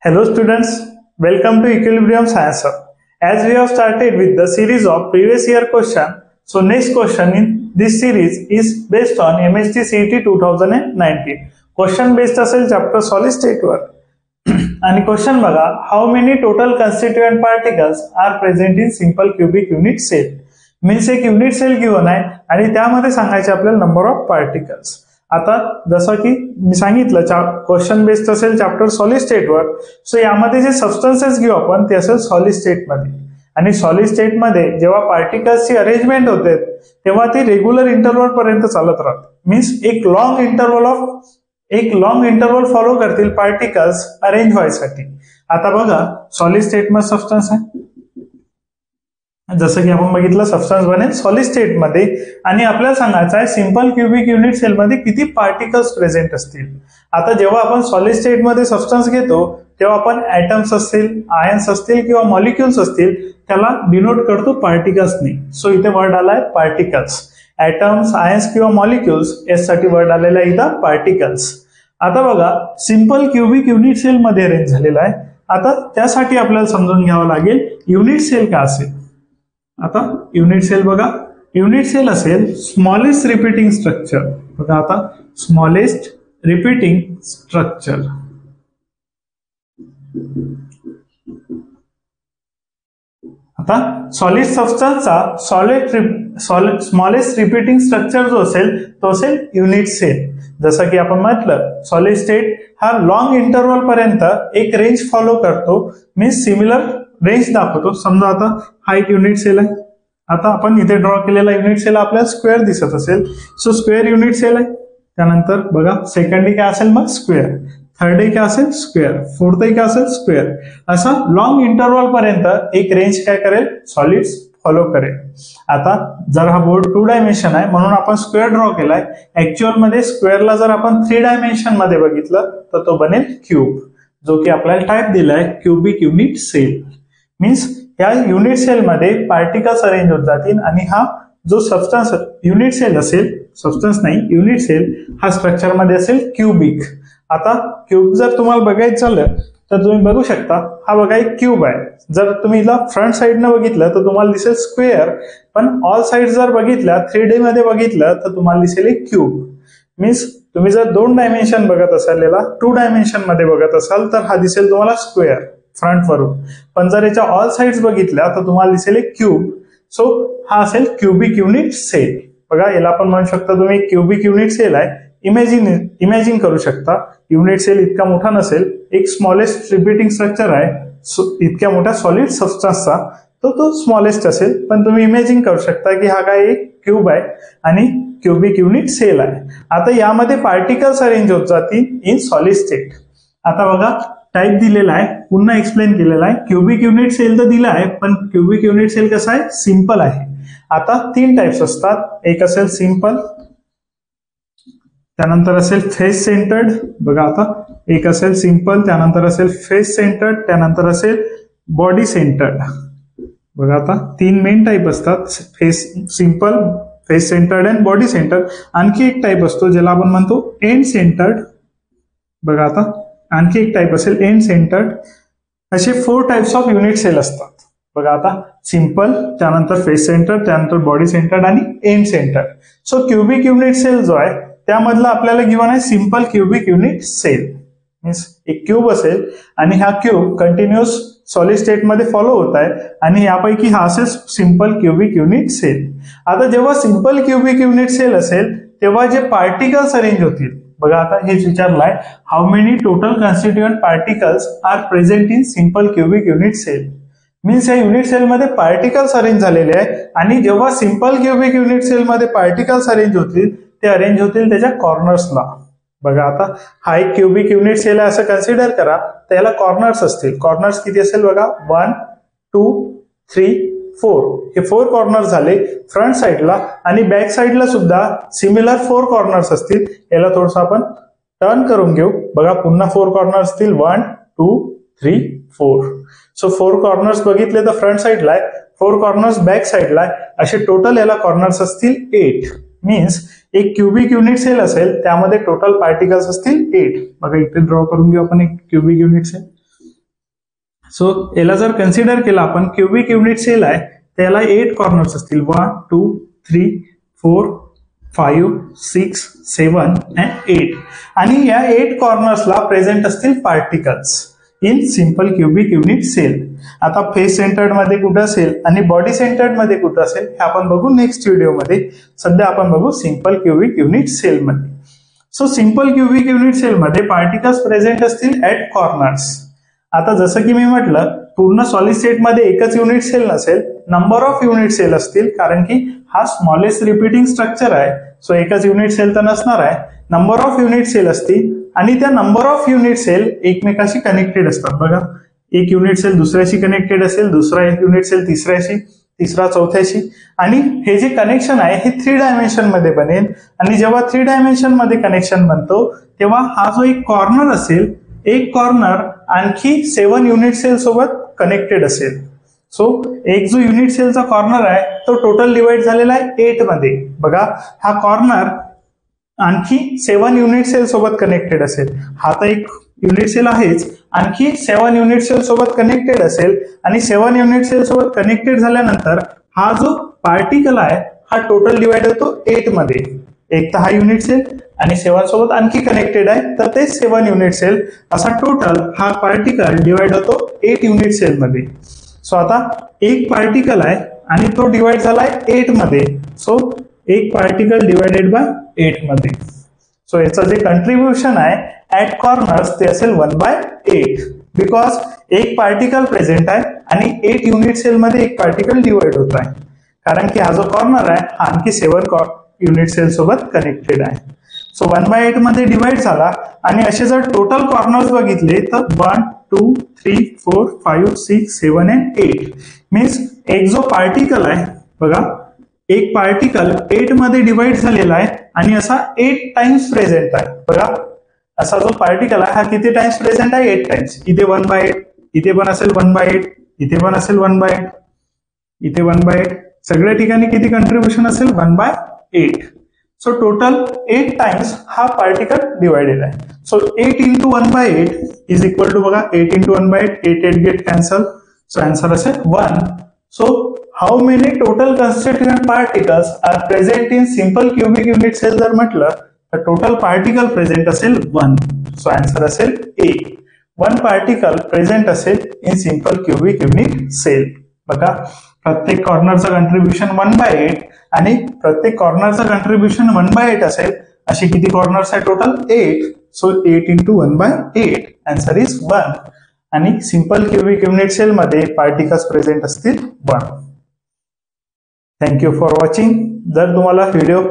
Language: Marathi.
Hello students, welcome to Equilibrium Science Hub. As we have started with the series of previous year question, so next question in this series is based on MST CET 2019. Question based असेल chapter solid state वर. आणि क्वेश्चन बघा, how many total constituent particles are present in simple cubic unit cell. Means एक युनिट सेल गिव्हन आहे आणि त्यामध्ये सांगायचे आपल्याला नंबर ऑफ पार्टिकल्स. आता जसं की मी सांगितलं क्वेश्चन बेस्ड असेल चॅप्टर सॉलिड स्टेटवर, सो यामध्ये जे सबस्टन्सेस घेऊ आपण ते असेल सॉलिड स्टेटमध्ये. आणि सॉलिड स्टेटमध्ये जेव्हा पार्टिकल्सची अरेंजमेंट होते तेव्हा ती रेग्युलर इंटरव्हल पर्यंत चालत राहते. मीन्स एक लॉंग इंटरव्हल फॉलो करतील पार्टिकल्स अरेंज व्हायसाठी. आता बघा, सॉलिड स्टेटमध्ये सबस्टन्स आहे, जसं की आपण बघितलं सबस्टन्स बनेल सॉलिड स्टेटमध्ये. आणि आपल्याला सांगायचं आहे सिंपल क्यूबिक युनिट सेलमध्ये किती पार्टिकल्स प्रेझेंट असतील. आता जेव्हा आपण सॉलिड स्टेटमध्ये सबस्टन्स घेतो तेव्हा आपण ॲटम्स असतील, आयन्स असतील किंवा मॉलिक्युल्स असतील त्याला डिनोट करतो पार्टिकल्सनी. सो इथे वर्ड आलाय पार्टिकल्स. ॲटम्स, आयन्स किंवा मॉलिक्युल्स यासाठी वर्ड आलेला आहे इथं पार्टिकल्स. आता बघा, सिंपल क्यूबिक युनिट सेल मध्ये अरेंज झालेला आहे. आता त्यासाठी आपल्याला समजून घ्यावं लागेल युनिट सेल का असेल. आता युनिट सेल बघा, युनिट सेल असेल स्मॉलेस्ट रिपीटिंग स्ट्रक्चर. बघा आता स्मॉलेस्ट रिपीटिंग स्ट्रक्चर. आता सॉलिड सबस्टन्सचा स्मॉलेस्ट रिपीटिंग स्ट्रक्चर जो असेल तो असेल युनिट सेल. जसं की आपण म्हटलं सॉलिड स्टेट हा लॉंग इंटरव्हल पर्यंत एक रेंज फॉलो करतो. मीन्स सिमिलर रेंज दाखवतो. समजा आता हा एक युनिट सेल आहे. आता आपण इथे ड्रॉ केलेला युनिट सेल आपल्याला स्क्वेअर दिसत असेल, सो स्क्वेअर युनिट सेल आहे. त्यानंतर बघा सेकंड काय असेल मग स्क्वेअर, थर्ड काय असेल स्क्वेअर, फोर्थ काय असेल स्क्वेअर. असा लॉंग इंटरव्हल पर्यंत एक रेंज काय करेल सॉलिड्स फॉलो करेल. आता जर हा बोर्ड 2 डायमेन्शन आहे म्हणून आपण स्क्वेअर ड्रॉ केलाय. ऍक्च्युअल मध्ये स्क्वेअरला जर आपण 3 डायमेन्शन मध्ये बघितलं तर तो बनेल क्यूब, जो की आपल्याला टाईप दिलाय क्यूबिक युनिट सेल. मीन्स या युनिट सेल मध्ये पार्टिकल्स अरेंज होत जातील आणि हा जो सबस्टन्स युनिट सेल असेल, सबस्टन्स नाही युनिट सेल, हा स्ट्रक्चर मध्ये असेल क्यूबिक. आता क्यूब जर तुम्हाला बघायचं झालं तर तुम्ही बघू शकता, हा बघा एक क्यूब आहे. जर तुम्ही इला फ्रंट साईडनं बघितलं तर तुम्हाला दिसेल स्क्वेअर, पण ऑल साईड जर बघितल्या 3D मध्ये बघितलं तर तुम्हाला दिसेल एक क्यूब. मीन्स तुम्ही जर 2 डायमेन्शन बघत असाल, याला 2 डायमेन्शन मध्ये बघत असाल तर हा दिसेल तुम्हाला स्क्वेअर फ्रंट वरून. पण जर याच्या ऑल साइड्स बघितल्या तर तुम्हाला दिसेल एक क्यूब. सो हा असेल क्यूबिक युनिट सेल. बघा याला आपण म्हणू शकता तुम्ही क्यूबिक युनिट सेल आहे. इमॅजिन करू शकता युनिट सेल इतका मोठा नसेल, एक स्मॉलेस्ट रिपीटिंग स्ट्रक्चर आहे. इतक्या मोठ्या सॉलिड सबस्टन्सचा तो स्मॉलेस्ट असेल, पण तुम्ही इमॅजिन करू शकता की हा काय एक क्यूब आहे आणि क्यूबिक युनिट सेल आहे. आता यामध्ये पार्टिकल्स अरेंज होत जातील इन सॉलिड स्टेट. आता बघा टाईप दिलेला आहे, पुन्हा एक्सप्लेन केलेला आहे. क्यूबिक युनिट सेल तर दिला आहे, पण क्यूबिक युनिट सेल कसा आहे सिंपल आहे. आता 3 टाइप्स असतात. एक असेल सिंपल, त्यानंतर असेल फेस सेंटर्ड. बघा आता एक असेल सिंपल, त्यानंतर असेल फेस सेंटर्ड, त्यानंतर असेल बॉडी सेंटर्ड. बघा आता 3 मेन टाइप असतात, face simple, face centred and body centred. आणखी एक टाइप असतो ज्याला आपण म्हणतो एंड सेंटर्ड. बघा आता आणखी एक टाइप असेल एंड सेंटर्ड. असे 4 टाइप्स ऑफ युनिट सेल असतात. बघा आता सिंपल, त्यानंतर फेस सेंटर्ड, त्यानंतर बॉडी सेंटर्ड आणि end centred. So cubic unit cell जो आहे त्यामधला आपल्याला गिव्हन आहे simple cubic unit cell. Means एक क्यूब असेल आणि हा क्यूब कंटिन्युअस सॉलिड स्टेटमध्ये फॉलो होत आहे आणि यापैकी हा असेल सिंपल क्यूबिक युनिट सेल. आता जेव्हा सिंपल क्यूबिक युनिट सेल असेल तेव्हा जे पार्टिकल्स अरेंज होतील, बघा आता हेच विचारलंय how many total constituent particles are present in simple cubic unit cell. Means या युनिट सेलमध्ये पार्टिकल्स अरेंज झालेले आहे आणि जेव्हा सिंपल क्यूबिक युनिट सेलमध्ये पार्टिकल्स अरेंज होतील ते अरेंज होतील त्याच्या कॉर्नर्सला. बघा आता हा एक क्यूबिक युनिट सेल आहे असं कन्सिडर करा, तर याला कॉर्नर्स असतील. कॉर्नर्स किती असेल बघा, 1, 2, 3, 4. हे 4 कॉर्नर्स झाले फ्रंट साईडला आणि बॅक साईडला सुद्धा सिमिलर 4 कॉर्नर्स असतील. याला थोडंसं आपण टर्न करून घेऊ. बघा पुन्हा 4 कॉर्नर्स असतील, 1, 2, 3, 4. सो 4 कॉर्नर्स बघितले तर फ्रंट साईडला आहे, 4 कॉर्नर्स बॅक साईडला आहे. असे टोटल याला कॉर्नर्स असतील 8. मीन्स एक क्यूबिक युनिट सेल असेल त्यामध्ये टोटल पार्टिकल्स असतील 8. बघा इथे ड्रॉ करून घेऊ आपण एक क्यूबिक युनिट सेल. सो याला जर कन्सिडर केला आपण क्युबिक युनिट सेल आहे त्याला 8 कॉर्नर्स असतील 1 2 3 4 5 6 7 and 8 आणि या 8 कॉर्नर्सला प्रेझेंट असतील particles in simple cubic unit cell. आता फेस सेंटर्ड मध्ये कुठं असेल आणि बॉडी सेंटर्ड मध्ये कुठं असेल हे आपण बघू नेक्स्ट व्हिडिओमध्ये. सध्या आपण बघू सिंपल क्युबिक युनिट सेल मध्ये. So simple cubic unit cell मध्ये पार्टिकल्स प्रेझेंट असतील ऍट कॉर्नर्स. आता जसं की मी म्हटलं पूर्ण सॉलिड स्टेट मध्ये एकच युनिट सेल नसेल, नंबर ऑफ युनिट सेल असतील, कारण की हा स्मॉलेस्ट रिपीटिंग स्ट्रक्चर आहे. सो एकच युनिट सेल तर नसणार आहे, नंबर ऑफ युनिट सेल असतील आणि त्या नंबर ऑफ युनिट सेल एकमेकाशी कनेक्टेड असतात. बघा एक युनिट सेल दुसऱ्याशी कनेक्टेड असेल, दुसरा एक युनिट सेल तिसऱ्याशी, तिसरा चौथ्याशी आणि हे जे कनेक्शन आहे हे 3 डायमेन्शन मध्ये बनेल. आणि जेव्हा 3 डायमेन्शन मध्ये कनेक्शन बनतो तेव्हा हा जो एक कॉर्नर असेल, एक कॉर्नर आणखी 7 युनिट सेल सोबत कनेक्टेड असेल. सो एक जो युनिट सेलचा कॉर्नर आहे तो टोटल डिवाइड झालेला आहे 8 मध्ये. बघा हा कॉर्नर आणखी 7 युनिट सेल सोबत कनेक्टेड असेल. हा तर एक युनिट सेल आहेच, आणखी 7 युनिट सेल सोबत कनेक्टेड असेल आणि 7 युनिट सेल सोबत कनेक्टेड झाल्यानंतर हा जो पार्टिकल आहे हा टोटल डिवाइड होतो 8 मध्ये. एक तर हा युनिट सेल आणि 7 सोबत आणखी कनेक्टेड आहे तर ते 7 युनिट सेल, असा टोटल हा पार्टिकल डिवाइड होतो 8 युनिट सेल मध्ये. सो आता एक पार्टिकल आहे आणि तो डिवाइड झालाय 8 मध्ये. सो एक पार्टिकल डिवाइडेड बाय 8 मध्ये. सो याचं जे कंट्रीब्युशन आहे ऍट कॉर्नर्स ते असेल 1/8 बिकॉज एक पार्टिकल प्रेझेंट आहे आणि 8 युनिट सेल मध्ये एक पार्टिकल डिवाइड होत आहे, कारण की हा जो कॉर्नर आहे हा आणखी 7 युनिट सेल सोबत कनेक्टेड आहे. सो 1/8 मध्ये डिवाइड झाला आणि असे जर टोटल कॉर्नर्स बघितले तर 1 2 3 4 5 6 7 and 8 मीन्स एक जो पार्टिकल आहे, बघा एक पार्टिकल 8 मध्ये डिवाइड झालेला आहे आणि असा 8 टाइम्स प्रेझेंट आहे. बघा असा जो पार्टिकल आहे हा किती टाइम्स प्रेझेंट आहे? 8 टाइम्स. इथे 1/8, इथे पण असेल 1/8, इथे पण असेल 1/8, इथे 1/8, सगळ्या ठिकाणी किती कंट्रीब्युशन असेल? 1/8. सो टोटल 8 टाइम्स हा पार्टिकल डिवाइडेड आहे. So 8 into 1/8 is equal to, बघा 8 into 1/8, 8 get cancel. So answer असेल 1. So how many total constituent particles are present in simple cubic unit cell जर म्हटलं तर टोटल पार्टिकल प्रेझेंट असेल 1. सो आन्सर असेल ए. 1 पार्टिकल प्रेझेंट असेल in simple cubic unit cell. बघा प्रत्येक कॉर्नरचं कंट्रीब्युशन 1/8 आणि प्रत्येक कॉर्नरचं कंट्रीब्युशन 1/8 असेल. असे किती कॉर्नर्स आहे total? 8. So 8 into 1/8 answer is 1. आणि सिंपल क्युबिक युनिट सेल मध्ये पार्टिकल्स प्रेझेंट असतील 1. Thank you for watching. जर तुम्हाला व्हिडिओ